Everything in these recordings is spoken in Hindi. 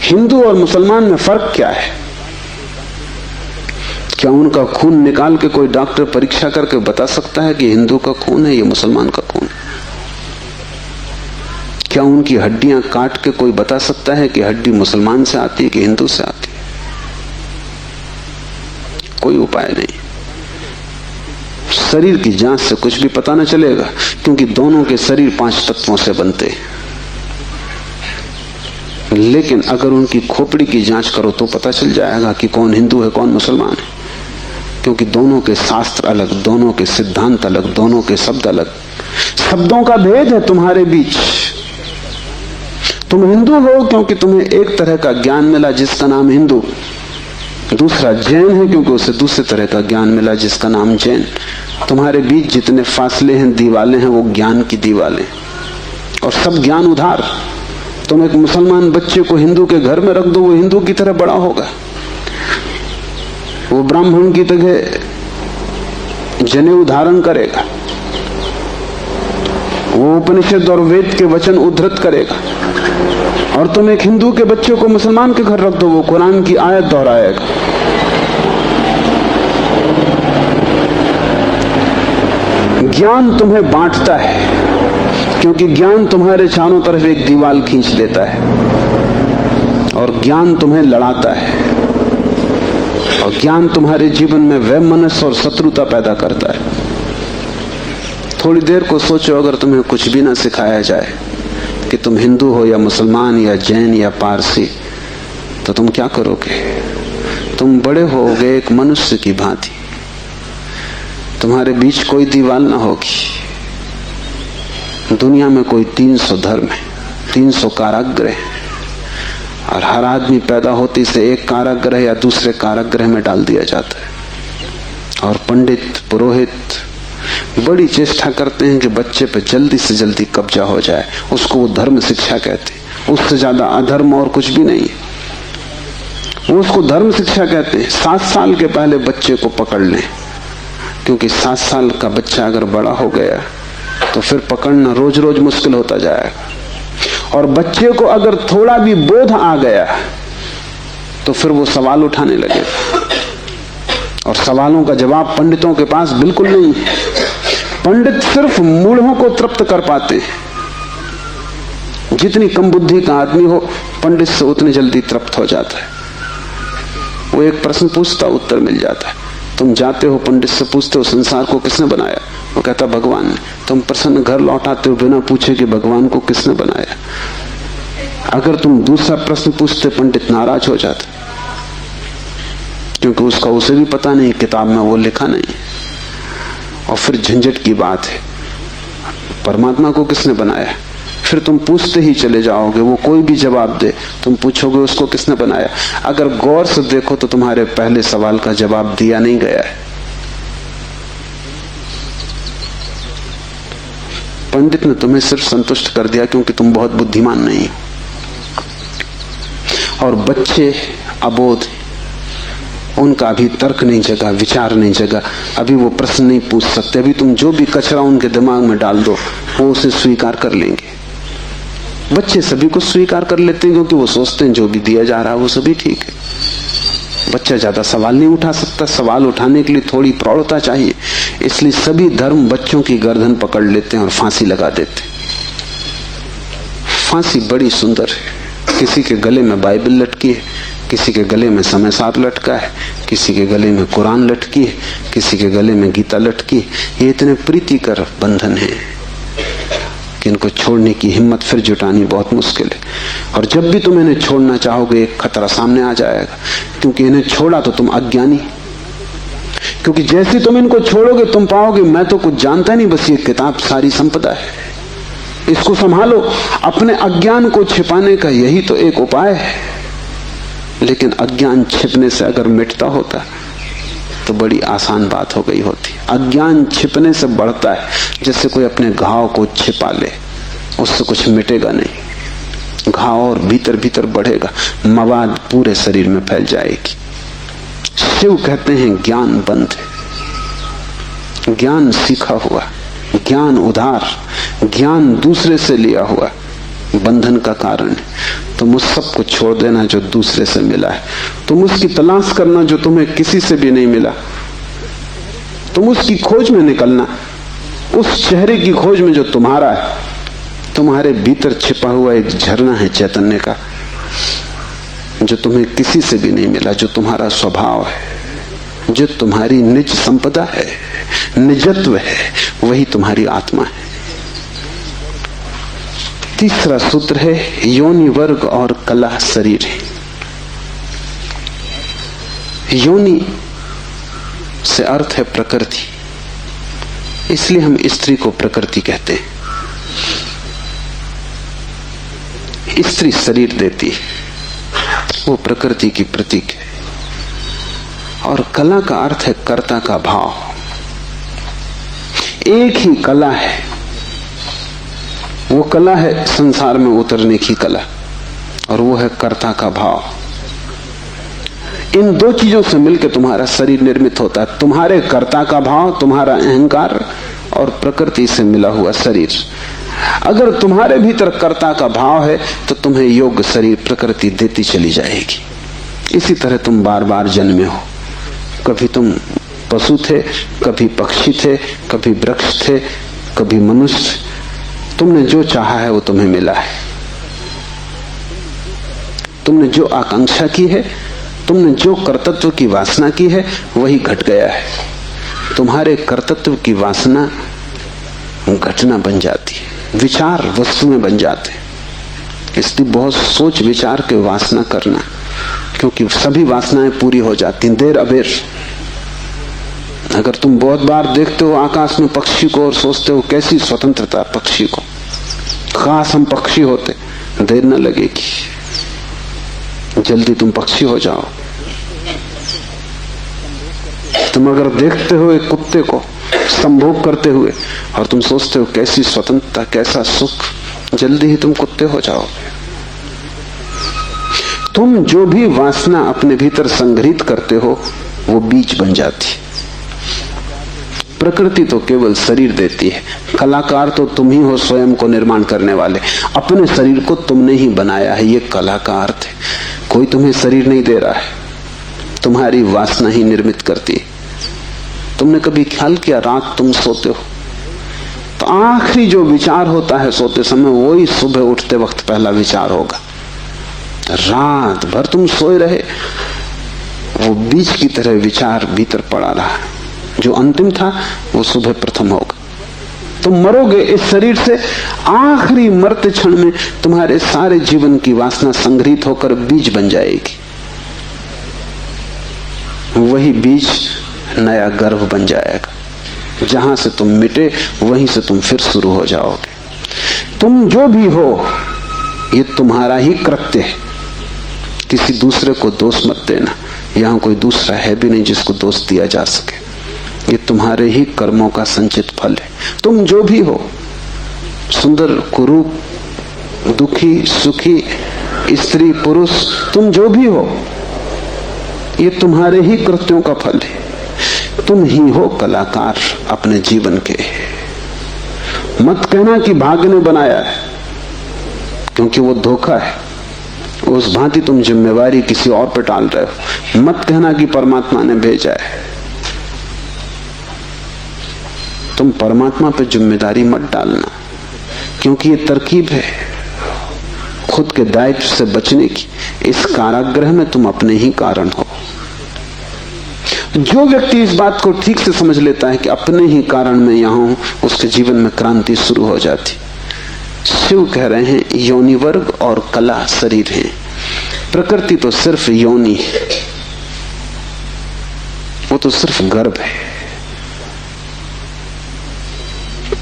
हिंदू और मुसलमान में फर्क क्या है? क्या उनका खून निकाल के कोई डॉक्टर परीक्षा करके बता सकता है कि हिंदू का खून है, ये मुसलमान का खून है? क्या उनकी हड्डियां काट के कोई बता सकता है कि हड्डी मुसलमान से आती है कि हिंदू से आती है? कोई उपाय नहीं। शरीर की जांच से कुछ भी पता न चलेगा, क्योंकि दोनों के शरीर 5 तत्वों से बनते हैं। लेकिन अगर उनकी खोपड़ी की जांच करो तो पता चल जाएगा कि कौन हिंदू है कौन मुसलमान है, क्योंकि दोनों के शास्त्र अलग, दोनों के सिद्धांत अलग, दोनों के शब्द अलग। शब्दों का भेद है तुम्हारे बीच। तुम हिंदू हो क्योंकि तुम्हें एक तरह का ज्ञान मिला जिसका नाम हिंदू, दूसरा जैन है क्योंकि उसे दूसरे तरह का ज्ञान मिला जिसका नाम जैन। तुम्हारे बीच जितने फासले हैं, दीवालें हैं, वो ज्ञान की दीवालें, और सब ज्ञान उधार। तुम एक मुसलमान बच्चे को हिंदू के घर में रख दो, वो हिंदू की तरह बड़ा होगा, वो ब्राह्मण की तरह जनेऊ धारण करेगा, वो उपनिषद और वेद के वचन उद्धृत करेगा। और तुम एक हिंदू के बच्चे को मुसलमान के घर रख दो, वो कुरान की आयत दोहराएगा। ज्ञान तुम्हें बांटता है, क्योंकि ज्ञान तुम्हारे चारों तरफ एक दीवार खींच देता है, और ज्ञान तुम्हें लड़ाता है, और ज्ञान तुम्हारे जीवन में वैमनस्य और शत्रुता पैदा करता है। थोड़ी देर को सोचो, अगर तुम्हें कुछ भी ना सिखाया जाए कि तुम हिंदू हो या मुसलमान या जैन या पारसी, तो तुम क्या करोगे? तुम बड़े होगे एक मनुष्य की भांति। तुम्हारे बीच कोई दीवार ना होगी। दुनिया में कोई 300 धर्म है, 300 कारागृह, और हर आदमी पैदा होती से एक कारागृह या दूसरे कारागृह में डाल दिया जाता है। और पंडित पुरोहित बड़ी चेष्टा करते हैं कि बच्चे पे जल्दी से जल्दी कब्जा हो जाए। उसको वो धर्म शिक्षा कहते हैं। उससे ज्यादा अधर्म और कुछ भी नहीं है। वो उसको धर्म शिक्षा कहते हैं। 7 साल के पहले बच्चे को पकड़ लें, क्योंकि 7 साल का बच्चा अगर बड़ा हो गया तो फिर पकड़ना रोज रोज मुश्किल होता जाएगा। और बच्चे को अगर थोड़ा भी बोध आ गया तो फिर वो सवाल उठाने लगेगा, और सवालों का जवाब पंडितों के पास बिल्कुल नहीं है। पंडित सिर्फ मूढ़ों को तृप्त कर पाते हैं। जितनी कम बुद्धि का आदमी हो, पंडित से उतनी जल्दी तृप्त हो जाता है। वो एक प्रश्न पूछता, उत्तर मिल जाता है। तुम जाते हो पंडित से पूछते हो संसार को किसने बनाया, वो कहता भगवान ने। तुम प्रश्न घर लौटाते हो बिना पूछे कि भगवान को किसने बनाया। अगर तुम दूसरा प्रश्न पूछते, पंडित नाराज हो जाता, क्योंकि उसका उसे भी पता नहीं, किताब में वो लिखा नहीं। और फिर झंझट की बात है, परमात्मा को किसने बनाया। फिर तुम पूछते ही चले जाओगे, वो कोई भी जवाब दे, तुम पूछोगे उसको किसने बनाया। अगर गौर से देखो तो तुम्हारे पहले सवाल का जवाब दिया नहीं गया है। पंडित ने तुम्हें सिर्फ संतुष्ट कर दिया क्योंकि तुम बहुत बुद्धिमान नहीं हो। और बच्चे अबोध, उनका अभी तर्क नहीं जगा, विचार नहीं जगा, अभी वो प्रश्न नहीं पूछ सकते। अभी तुम जो भी कचरा उनके दिमाग में डाल दो, वो उसे स्वीकार कर लेंगे। बच्चे सभी को स्वीकार कर लेते हैं, क्योंकि वो सोचते हैं जो भी दिया जा रहा है वो सभी ठीक है। बच्चा ज्यादा सवाल नहीं उठा सकता, सवाल उठाने के लिए थोड़ी प्रौढ़ता चाहिए। इसलिए सभी धर्म बच्चों की गर्दन पकड़ लेते हैं और फांसी लगा देते हैं। फांसी बड़ी सुंदर है। किसी के गले में बाइबल लटकी है, किसी के गले में समय साथ लटका है, किसी के गले में कुरान लटकी है, किसी के गले में गीता लटकी है। ये इतने प्रीतिकर बंधन है कि इनको छोड़ने की हिम्मत फिर जुटानी बहुत मुश्किल है। और जब भी तुम इन्हें छोड़ना चाहोगे, एक खतरा सामने आ जाएगा, क्योंकि इन्हें छोड़ा तो तुम अज्ञानी। क्योंकि जैसे तुम इनको छोड़ोगे, तुम पाओगे मैं तो कुछ जानता नहीं, बस ये किताब सारी संपदा है, इसको संभालो। अपने अज्ञान को छिपाने का यही तो एक उपाय है। लेकिन अज्ञान छिपने से अगर मिटता होता तो बड़ी आसान बात हो गई होती। अज्ञान छिपने से बढ़ता है, जैसे कोई अपने घाव को छिपा ले, उससे कुछ मिटेगा नहीं। घाव और भीतर भीतर बढ़ेगा, मवाद पूरे शरीर में फैल जाएगी। शिव कहते हैं ज्ञान बंद है, ज्ञान सीखा हुआ, ज्ञान उधार, ज्ञान दूसरे से लिया हुआ, बंधन का कारण है। तुम उस सब को छोड़ देना जो दूसरे से मिला है। तुम उसकी तलाश करना जो तुम्हें किसी से भी नहीं मिला। तुम उसकी खोज में निकलना, उस चेहरे की खोज में जो तुम्हारा है। तुम्हारे भीतर छिपा हुआ एक झरना है चैतन्य का, जो तुम्हें किसी से भी नहीं मिला, जो तुम्हारा स्वभाव है, जो तुम्हारी निज संपदा है, निजत्व है, वही तुम्हारी आत्मा है। तीसरा सूत्र है योनि वर्ग और कला शरीर है। योनि से अर्थ है प्रकृति, इसलिए हम स्त्री को प्रकृति कहते हैं। स्त्री शरीर देती है, वो प्रकृति की प्रतीक है। और कला का अर्थ है कर्ता का भाव। एक ही कला है, वो कला है संसार में उतरने की कला, और वो है कर्ता का भाव। इन दो चीजों से मिलकर तुम्हारा शरीर निर्मित होता है। तुम्हारे कर्ता का भाव, तुम्हारा अहंकार, और प्रकृति से मिला हुआ शरीर। अगर तुम्हारे भीतर कर्ता का भाव है तो तुम्हें योग्य शरीर प्रकृति देती चली जाएगी। इसी तरह तुम बार बार जन्मे हो। कभी तुम पशु थे, कभी पक्षी थे, कभी वृक्ष थे, कभी मनुष्य। तुमने जो चाहा है वो तुम्हें मिला है। तुमने जो आकांक्षा की है, तुमने जो कर्तृत्व की वासना की है, वही घट गया है। तुम्हारे कर्तृत्व की वासना घटना बन जाती है, विचार वस्तु में बन जाते हैं। इसलिए बहुत सोच विचार के वासना करना, क्योंकि सभी वासनाएं पूरी हो जाती हैं देर अबेर। अगर तुम बहुत बार देखते हो आकाश में पक्षी को और सोचते हो कैसी स्वतंत्रता पक्षी को, खास हम पक्षी होते, देर न लगेगी, जल्दी तुम पक्षी हो जाओ। तुम अगर देखते हो एक कुत्ते को संभोग करते हुए और तुम सोचते हो कैसी स्वतंत्रता, कैसा सुख, जल्दी ही तुम कुत्ते हो जाओगे। तुम जो भी वासना अपने भीतर संग्रहित करते हो वो बीज बन जाती। प्रकृति तो केवल शरीर देती है, कलाकार तो तुम ही हो, स्वयं को निर्माण करने वाले। अपने शरीर को तुमने ही बनाया है, ये कला का अर्थ है। कोई तुम्हें शरीर नहीं दे रहा है, तुम्हारी वासना ही निर्मित करती है। तुमने कभी ख्याल किया, रात तुम सोते हो तो आखिरी जो विचार होता है सोते समय, वही सुबह उठते वक्त पहला विचार होगा। रात भर तुम सोए रहे, वो बीज की तरह विचार भीतर पड़ा रहा, जो अंतिम था वो सुबह प्रथम होगा। तुम मरोगे इस शरीर से, आखिरी मरते क्षण में तुम्हारे सारे जीवन की वासना संग्रहित होकर बीज बन जाएगी। वही बीज नया गर्भ बन जाएगा। जहां से तुम मिटे वहीं से तुम फिर शुरू हो जाओगे। तुम जो भी हो ये तुम्हारा ही कृत्य है, किसी दूसरे को दोष मत देना। यहां कोई दूसरा है भी नहीं जिसको दोष दिया जा सके। ये तुम्हारे ही कर्मों का संचित फल है। तुम जो भी हो, सुंदर कुरूप, दुखी सुखी, स्त्री पुरुष, तुम जो भी हो, ये तुम्हारे ही कृत्यों का फल है। तुम ही हो कलाकार अपने जीवन के। मत कहना कि भाग्य ने बनाया है, क्योंकि वो धोखा है। उस भांति तुम जिम्मेवारी किसी और पर टाल रहे हो। मत कहना कि परमात्मा ने भेजा है। तुम परमात्मा पर जिम्मेदारी मत डालना, क्योंकि ये तरकीब है खुद के दायित्व से बचने की। इस कारागृह में तुम अपने ही कारण हो। जो व्यक्ति इस बात को ठीक से समझ लेता है कि अपने ही कारण में यहां हूं, उसके जीवन में क्रांति शुरू हो जाती। शिव कह रहे हैं योनि वर्ग और कला शरीर है। प्रकृति तो सिर्फ योनि है, वो तो सिर्फ गर्भ है।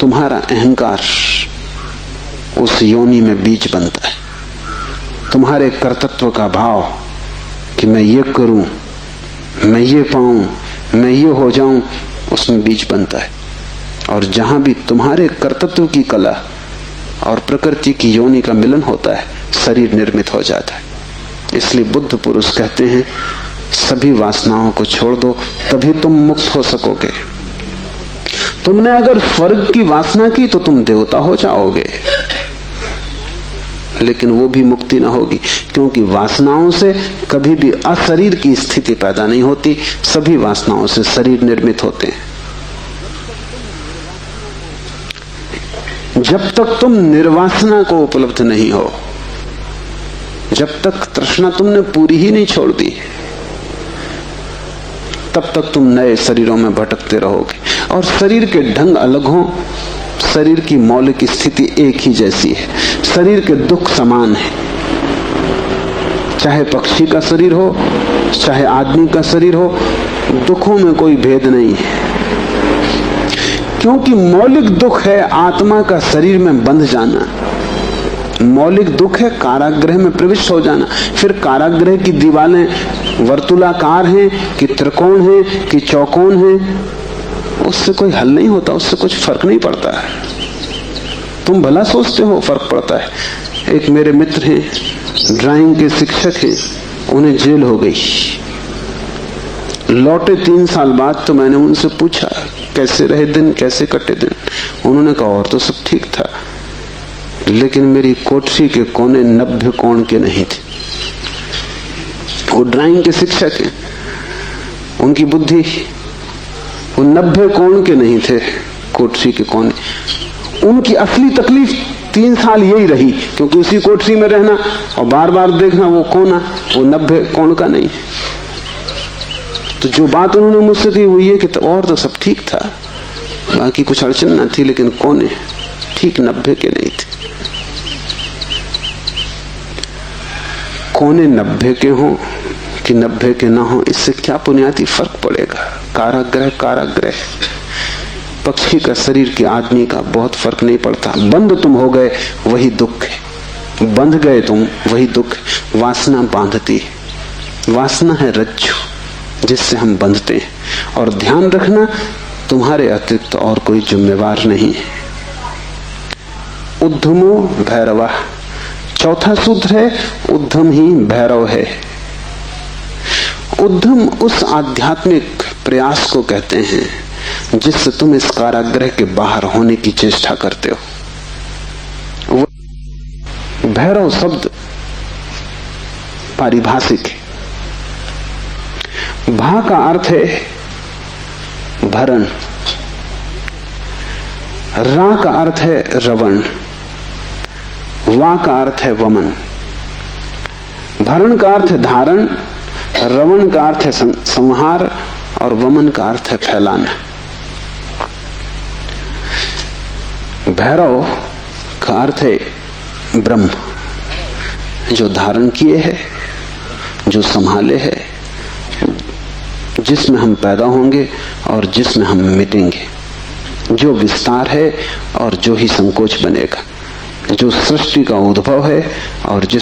तुम्हारा अहंकार उस योनि में बीज बनता है। तुम्हारे कर्तृत्व का भाव कि मैं ये करूं, मैं ये पाऊं, मैं ये हो जाऊं, उसमें बीज बनता है। और जहां भी तुम्हारे कर्तृत्व की कला और प्रकृति की योनि का मिलन होता है, शरीर निर्मित हो जाता है। इसलिए बुद्ध पुरुष कहते हैं सभी वासनाओं को छोड़ दो, तभी तुम मुक्त हो सकोगे। तुमने अगर स्वर्ग की वासना की तो तुम देवता हो जाओगे। लेकिन वो भी मुक्ति न होगी, क्योंकि वासनाओं से कभी भी अशरीर की स्थिति पैदा नहीं होती। सभी वासनाओं से शरीर निर्मित होते हैं। जब तक तुम निर्वासना को उपलब्ध नहीं हो, जब तक तृष्णा तुमने पूरी ही नहीं छोड़ दी, तब तक तुम नए शरीरों में भटकते रहोगे। और शरीर के ढंग अलग हों, शरीर की मौलिक स्थिति एक ही जैसी है। शरीर के दुख समान है, चाहे पक्षी का शरीर हो चाहे आदमी का शरीर हो, दुखों में कोई भेद नहीं है। क्योंकि मौलिक दुख है आत्मा का शरीर में बंध जाना, मौलिक दुख है कारागृह में प्रविष्ट हो जाना। फिर कारागृह की दीवारें वर्तुलाकार हैं कि त्रिकोण हैं कि चौकोन हैं, उससे कोई हल नहीं होता, उससे कुछ फर्क नहीं पड़ता है। तुम भला सोचते हो फर्क पड़ता है। एक मेरे मित्र हैं, ड्राइंग के शिक्षक हैं, उन्हें जेल हो गई। लौटे 3 साल बाद तो मैंने उनसे पूछा कैसे रहे दिन, कैसे कटे दिन। उन्होंने कहा और तो सब ठीक था, लेकिन मेरी कोठरी के कोने 90 कोण के नहीं थे। वो ड्राइंग के शिक्षक हैं, उनकी बुद्धि वो 90 कोण के नहीं थे कोठरी के कोने। उनकी असली तकलीफ 3 साल यही रही, क्योंकि उसी कोठरी में रहना और बार बार देखना वो कोना, वो 90 कोण का नहीं। तो जो बात उन्होंने मुझसे कही हुई है कि और तो सब ठीक था, बाकी कुछ अड़चन न थी, लेकिन कोने ठीक 90 के नहीं थे। कोने 90 के हों कि 90 के ना हो, इससे क्या बुनियादी फर्क पड़ेगा। कारागृह कारागृह, पक्षी का शरीर के आदमी का बहुत फर्क नहीं पड़ता। बंद तुम हो गए वही दुख है, बंध गए तुम वही दुख। वासना बांधती है, वासना है रज्जु जिससे हम बंधते हैं। और ध्यान रखना, तुम्हारे अतिरिक्त और कोई जिम्मेवार नहीं है। उद्यमो भैरवा, चौथा सूत्र है उद्यम ही भैरव है। उद्यम उस आध्यात्मिक प्रयास को कहते हैं जिससे तुम इस कारागृह के बाहर होने की चेष्टा करते हो। भैरव शब्द पारिभाषिक है। भा का अर्थ है भरण, रा का अर्थ है रवण, वा का अर्थ है वमन। भरण का अर्थ है धारण, रवण का अर्थ है संहार और वमन का अर्थ है फैलाना। भैरव का अर्थ है ब्रह्म, जो धारण किए है, जो संभाले है, जिसमें हम पैदा होंगे और जिसमें हम मिटेंगे, जो विस्तार है और जो ही संकोच बनेगा, जो सृष्टि का उद्भव है और जिस